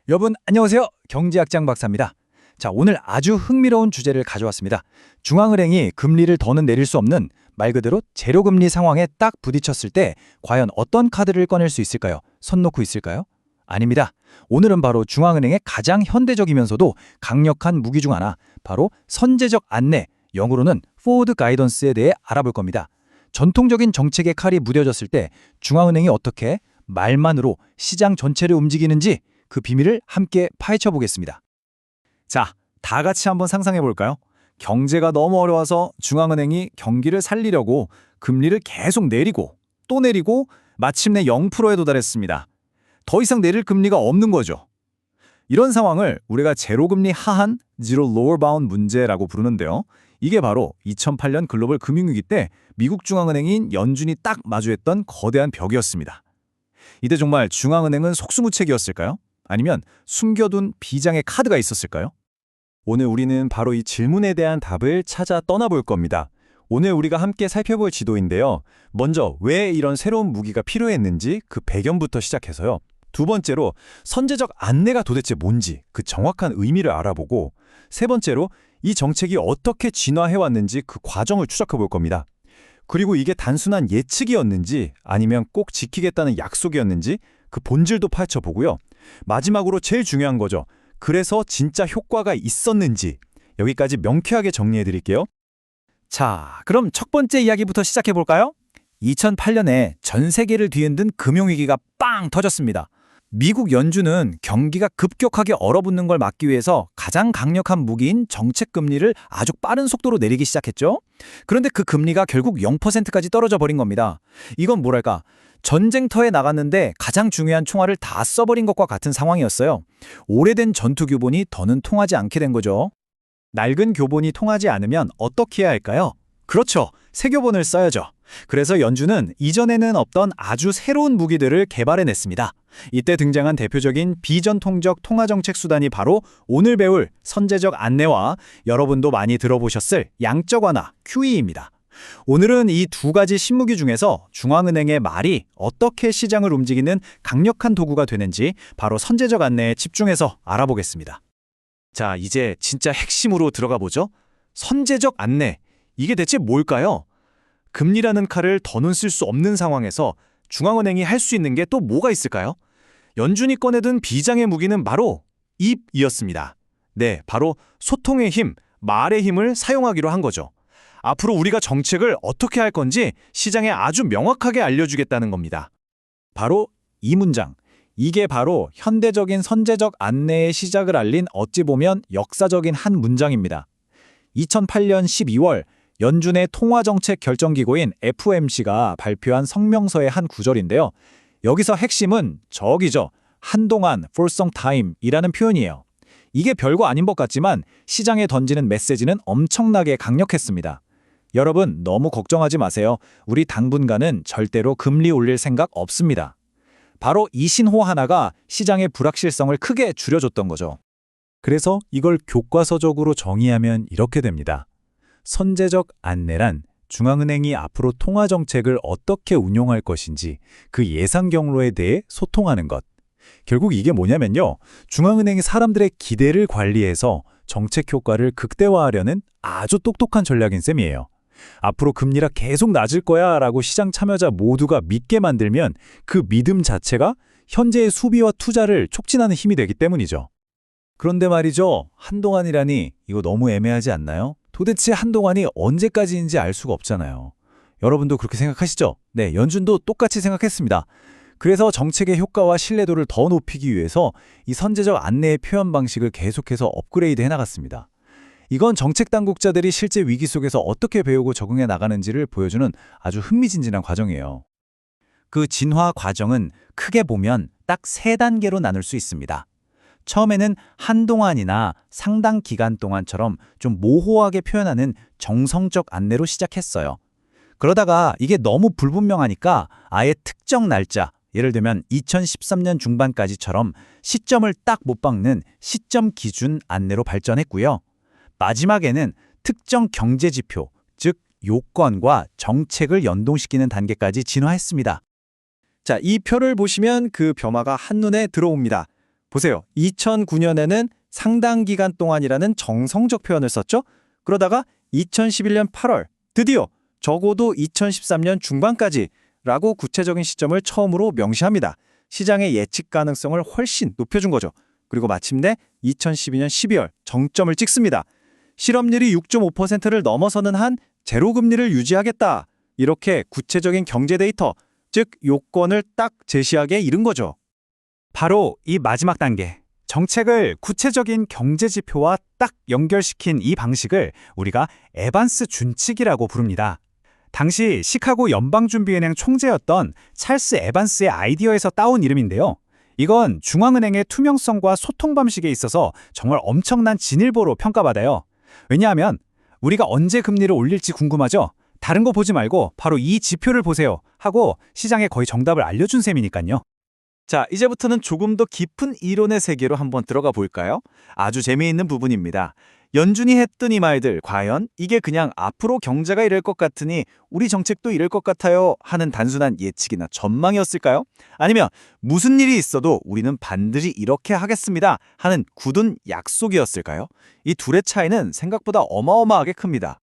여러분 안녕하세요. 경제학장 박사입니다. 자, 오늘 아주 흥미로운 주제를 가져왔습니다. 중앙은행이 금리를 더는 내릴 수 없는 말 그대로 제로금리 상황에 딱 부딪혔을 때 과연 어떤 카드를 꺼낼 수 있을까요? 손 놓고 있을까요? 아닙니다. 오늘은 바로 중앙은행의 가장 현대적이면서도 강력한 무기 중 하나, 바로 선제적 안내, 영어로는 포워드 가이던스에 대해 알아볼 겁니다. 전통적인 정책의 칼이 무뎌졌을 때 중앙은행이 어떻게 말만으로 시장 전체를 움직이는지 그 비밀을 함께 파헤쳐 보겠습니다. 자, 다 같이 한번 상상해 볼까요? 경제가 너무 어려워서 중앙은행이 경기를 살리려고 금리를 계속 내리고 또 내리고 마침내 0%에 도달했습니다. 더 이상 내릴 금리가 없는 거죠. 이런 상황을 우리가 제로금리 하한, Zero Lower Bound 문제라고 부르는데요. 이게 바로 2008년 글로벌 금융위기 때 미국 중앙은행인 연준이 딱 마주했던 거대한 벽이었습니다. 이때 정말 중앙은행은 속수무책이었을까요? 아니면 숨겨둔 비장의 카드가 있었을까요? 오늘 우리는 바로 이 질문에 대한 답을 찾아 떠나볼 겁니다. 오늘 우리가 함께 살펴볼 지도인데요. 먼저 왜 이런 새로운 무기가 필요했는지 그 배경부터 시작해서요. 두 번째로 선제적 안내가 도대체 뭔지 그 정확한 의미를 알아보고, 세 번째로 이 정책이 어떻게 진화해왔는지 그 과정을 추적해 볼 겁니다. 그리고 이게 단순한 예측이었는지 아니면 꼭 지키겠다는 약속이었는지 그 본질도 파헤쳐 보고요. 마지막으로 제일 중요한 거죠. 그래서 진짜 효과가 있었는지 여기까지 명쾌하게 정리해 드릴게요. 자, 그럼 첫 번째 이야기부터 시작해 볼까요? 2008년에 전 세계를 뒤흔든 금융위기가 빵 터졌습니다. 미국 연준은 경기가 급격하게 얼어붙는 걸 막기 위해서 가장 강력한 무기인 정책 금리를 아주 빠른 속도로 내리기 시작했죠. 그런데 그 금리가 결국 0%까지 떨어져 버린 겁니다. 이건 뭐랄까, 전쟁터에 나갔는데 가장 중요한 총알을 다 써버린 것과 같은 상황이었어요. 오래된 전투 교본이 더는 통하지 않게 된 거죠. 낡은 교본이 통하지 않으면 어떻게 해야 할까요? 그렇죠. 새 교본을 써야죠. 그래서 연준은 이전에는 없던 아주 새로운 무기들을 개발해냈습니다. 이때 등장한 대표적인 비전통적 통화정책 수단이 바로 오늘 배울 선제적 안내와 여러분도 많이 들어보셨을 양적 완화, QE입니다. 오늘은 이 두 가지 신무기 중에서 중앙은행의 말이 어떻게 시장을 움직이는 강력한 도구가 되는지 바로 선제적 안내에 집중해서 알아보겠습니다. 자, 이제 진짜 핵심으로 들어가 보죠. 선제적 안내, 이게 대체 뭘까요? 금리라는 칼을 더는 쓸 수 없는 상황에서 중앙은행이 할 수 있는 게 또 뭐가 있을까요? 연준이 꺼내든 비장의 무기는 바로 입이었습니다. 네, 바로 소통의 힘, 말의 힘을 사용하기로 한 거죠. 앞으로 우리가 정책을 어떻게 할 건지 시장에 아주 명확하게 알려주겠다는 겁니다. 바로 이 문장, 이게 바로 현대적인 선제적 안내의 시작을 알린 어찌 보면 역사적인 한 문장입니다. 2008년 12월 연준의 통화정책 결정기구인 FOMC가 발표한 성명서의 한 구절인데요. 여기서 핵심은 저기죠. 한동안 for some time이라는 표현이에요. 이게 별거 아닌 것 같지만 시장에 던지는 메시지는 엄청나게 강력했습니다. 여러분 너무 걱정하지 마세요. 우리 당분간은 절대로 금리 올릴 생각 없습니다. 바로 이 신호 하나가 시장의 불확실성을 크게 줄여줬던 거죠. 그래서 이걸 교과서적으로 정의하면 이렇게 됩니다. 선제적 안내란 중앙은행이 앞으로 통화정책을 어떻게 운용할 것인지 그 예상 경로에 대해 소통하는 것. 결국 이게 뭐냐면요. 중앙은행이 사람들의 기대를 관리해서 정책 효과를 극대화하려는 아주 똑똑한 전략인 셈이에요. 앞으로 금리가 계속 낮을 거야 라고 시장 참여자 모두가 믿게 만들면 그 믿음 자체가 현재의 수비와 투자를 촉진하는 힘이 되기 때문이죠. 그런데 말이죠. 한동안이라니 이거 너무 애매하지 않나요? 도대체 한동안이 언제까지인지 알 수가 없잖아요. 여러분도 그렇게 생각하시죠? 네, 연준도 똑같이 생각했습니다. 그래서 정책의 효과와 신뢰도를 더 높이기 위해서 이 선제적 안내의 표현 방식을 계속해서 업그레이드 해나갔습니다. 이건 정책 당국자들이 실제 위기 속에서 어떻게 배우고 적응해 나가는지를 보여주는 아주 흥미진진한 과정이에요. 그 진화 과정은 크게 보면 딱 3단계로 나눌 수 있습니다. 처음에는 한동안이나 상당 기간 동안처럼 좀 모호하게 표현하는 정성적 안내로 시작했어요. 그러다가 이게 너무 불분명하니까 아예 특정 날짜, 예를 들면 2013년 중반까지처럼 시점을 딱 못 박는 시점 기준 안내로 발전했고요. 마지막에는 특정 경제 지표, 즉 요건과 정책을 연동시키는 단계까지 진화했습니다. 자, 이 표를 보시면 그 변화가 한눈에 들어옵니다. 보세요. 2009년에는 상당 기간 동안이라는 정성적 표현을 썼죠. 그러다가 2011년 8월 드디어 적어도 2013년 중반까지라고 구체적인 시점을 처음으로 명시합니다. 시장의 예측 가능성을 훨씬 높여준 거죠. 그리고 마침내 2012년 12월 정점을 찍습니다. 실업률이 6.5%를 넘어서는 한 제로금리를 유지하겠다. 이렇게 구체적인 경제 데이터, 즉 요건을 딱 제시하게 이른 거죠. 바로 이 마지막 단계, 정책을 구체적인 경제 지표와 딱 연결시킨 이 방식을 우리가 에반스 준칙이라고 부릅니다. 당시 시카고 연방준비은행 총재였던 찰스 에반스의 아이디어에서 따온 이름인데요. 이건 중앙은행의 투명성과 소통 방식에 있어서 정말 엄청난 진일보로 평가받아요. 왜냐하면 우리가 언제 금리를 올릴지 궁금하죠? 다른 거 보지 말고 바로 이 지표를 보세요 하고 시장에 거의 정답을 알려준 셈이니까요. 자, 이제부터는 조금 더 깊은 이론의 세계로 한번 들어가 볼까요? 아주 재미있는 부분입니다. 연준이 했던 이 말들, 과연 이게 그냥 앞으로 경제가 이럴 것 같으니 우리 정책도 이럴 것 같아요 하는 단순한 예측이나 전망이었을까요? 아니면 무슨 일이 있어도 우리는 반드시 이렇게 하겠습니다 하는 굳은 약속이었을까요? 이 둘의 차이는 생각보다 어마어마하게 큽니다.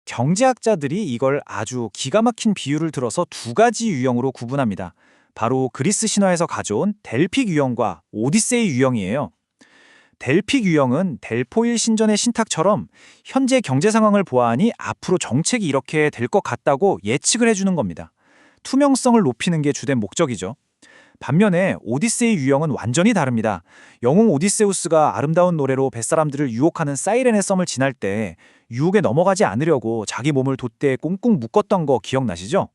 경제학자들이 이걸 아주 기가 막힌 비유를 들어서 두 가지 유형으로 구분합니다. 바로 그리스 신화에서 가져온 델픽 유형과 오디세이 유형이에요. 델픽 유형은 델포일 신전의 신탁처럼 현재 경제 상황을 보아하니 앞으로 정책이 이렇게 될 것 같다고 예측을 해주는 겁니다. 투명성을 높이는 게 주된 목적이죠. 반면에 오디세이 유형은 완전히 다릅니다. 영웅 오디세우스가 아름다운 노래로 뱃사람들을 유혹하는 사이렌의 썸을 지날 때 유혹에 넘어가지 않으려고 자기 몸을 돛대에 꽁꽁 묶었던 거 기억나시죠?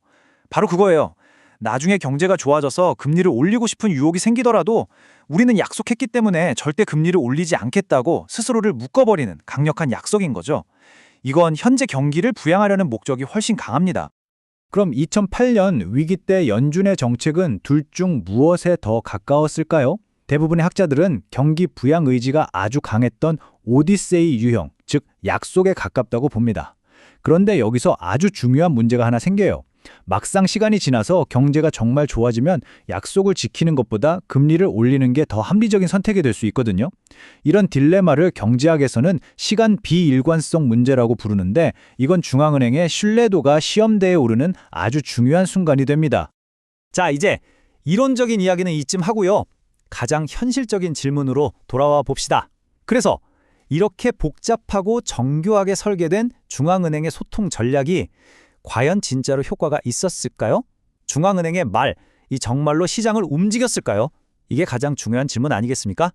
바로 그거예요. 나중에 경제가 좋아져서 금리를 올리고 싶은 유혹이 생기더라도 우리는 약속했기 때문에 절대 금리를 올리지 않겠다고 스스로를 묶어버리는 강력한 약속인 거죠. 이건 현재 경기를 부양하려는 목적이 훨씬 강합니다. 그럼 2008년 위기 때 연준의 정책은 둘 중 무엇에 더 가까웠을까요? 대부분의 학자들은 경기 부양 의지가 아주 강했던 오디세이 유형, 즉 약속에 가깝다고 봅니다. 그런데 여기서 아주 중요한 문제가 하나 생겨요. 막상 시간이 지나서 경제가 정말 좋아지면 약속을 지키는 것보다 금리를 올리는 게 더 합리적인 선택이 될 수 있거든요. 이런 딜레마를 경제학에서는 시간 비일관성 문제라고 부르는데 이건 중앙은행의 신뢰도가 시험대에 오르는 아주 중요한 순간이 됩니다. 자, 이제 이론적인 이야기는 이쯤 하고요. 가장 현실적인 질문으로 돌아와 봅시다. 그래서 이렇게 복잡하고 정교하게 설계된 중앙은행의 소통 전략이 과연 진짜로 효과가 있었을까요? 중앙은행의 말, 이 정말로 시장을 움직였을까요? 이게 가장 중요한 질문 아니겠습니까?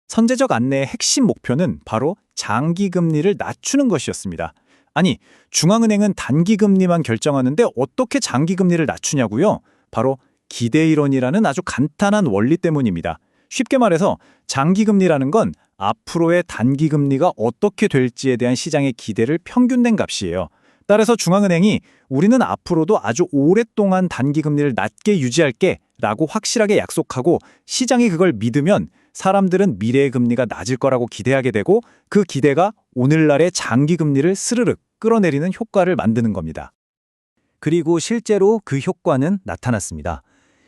선제적 안내의 핵심 목표는 바로 장기금리를 낮추는 것이었습니다. 아니, 중앙은행은 단기금리만 결정하는데 어떻게 장기금리를 낮추냐고요? 바로 기대이론이라는 아주 간단한 원리 때문입니다. 쉽게 말해서 장기금리라는 건 앞으로의 단기금리가 어떻게 될지에 대한 시장의 기대를 평균낸 값이에요. 따라서 중앙은행이 우리는 앞으로도 아주 오랫동안 단기금리를 낮게 유지할게 라고 확실하게 약속하고 시장이 그걸 믿으면 사람들은 미래의 금리가 낮을 거라고 기대하게 되고 그 기대가 오늘날의 장기금리를 스르륵 끌어내리는 효과를 만드는 겁니다. 그리고 실제로 그 효과는 나타났습니다.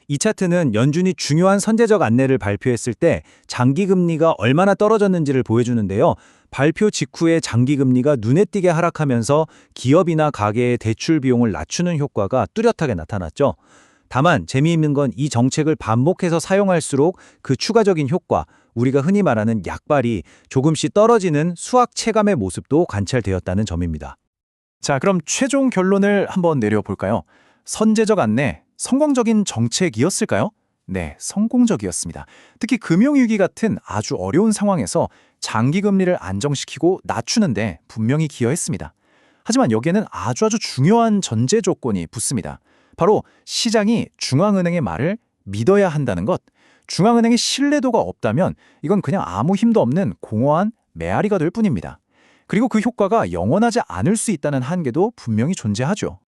이 차트는 연준이 중요한 선제적 안내를 발표했을 때 장기금리가 얼마나 떨어졌는지를 보여주는데요. 발표 직후에 장기금리가 눈에 띄게 하락하면서 기업이나 가계의 대출 비용을 낮추는 효과가 뚜렷하게 나타났죠. 다만 재미있는 건 이 정책을 반복해서 사용할수록 그 추가적인 효과, 우리가 흔히 말하는 약발이 조금씩 떨어지는 수학 체감의 모습도 관찰되었다는 점입니다. 자, 그럼 최종 결론을 한번 내려볼까요? 선제적 안내, 성공적인 정책이었을까요? 네, 성공적이었습니다. 특히 금융위기 같은 아주 어려운 상황에서 장기금리를 안정시키고 낮추는데 분명히 기여했습니다. 하지만 여기에는 아주 중요한 전제 조건이 붙습니다. 바로 시장이 중앙은행의 말을 믿어야 한다는 것. 중앙은행의 신뢰도가 없다면 이건 그냥 아무 힘도 없는 공허한 메아리가 될 뿐입니다. 그리고 그 효과가 영원하지 않을 수 있다는 한계도 분명히 존재하죠.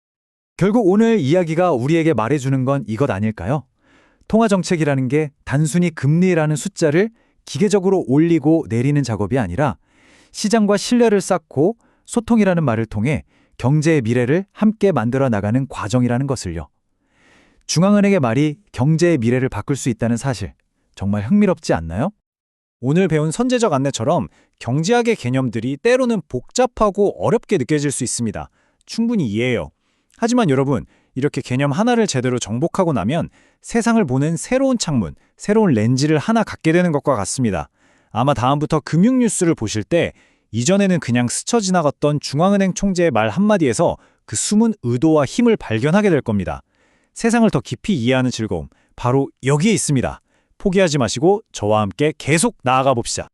결국 오늘 이야기가 우리에게 말해주는 건 이것 아닐까요? 통화정책이라는 게 단순히 금리라는 숫자를 기계적으로 올리고 내리는 작업이 아니라 시장과 신뢰를 쌓고 소통이라는 말을 통해 경제의 미래를 함께 만들어 나가는 과정이라는 것을요. 중앙은행의 말이 경제의 미래를 바꿀 수 있다는 사실, 정말 흥미롭지 않나요? 오늘 배운 선제적 안내처럼 경제학의 개념들이 때로는 복잡하고 어렵게 느껴질 수 있습니다. 충분히 이해해요. 하지만 여러분, 이렇게 개념 하나를 제대로 정복하고 나면 세상을 보는 새로운 창문, 새로운 렌즈를 하나 갖게 되는 것과 같습니다. 아마 다음부터 금융 뉴스를 보실 때 이전에는 그냥 스쳐 지나갔던 중앙은행 총재의 말 한마디에서 그 숨은 의도와 힘을 발견하게 될 겁니다. 세상을 더 깊이 이해하는 즐거움, 바로 여기에 있습니다. 포기하지 마시고 저와 함께 계속 나아가 봅시다.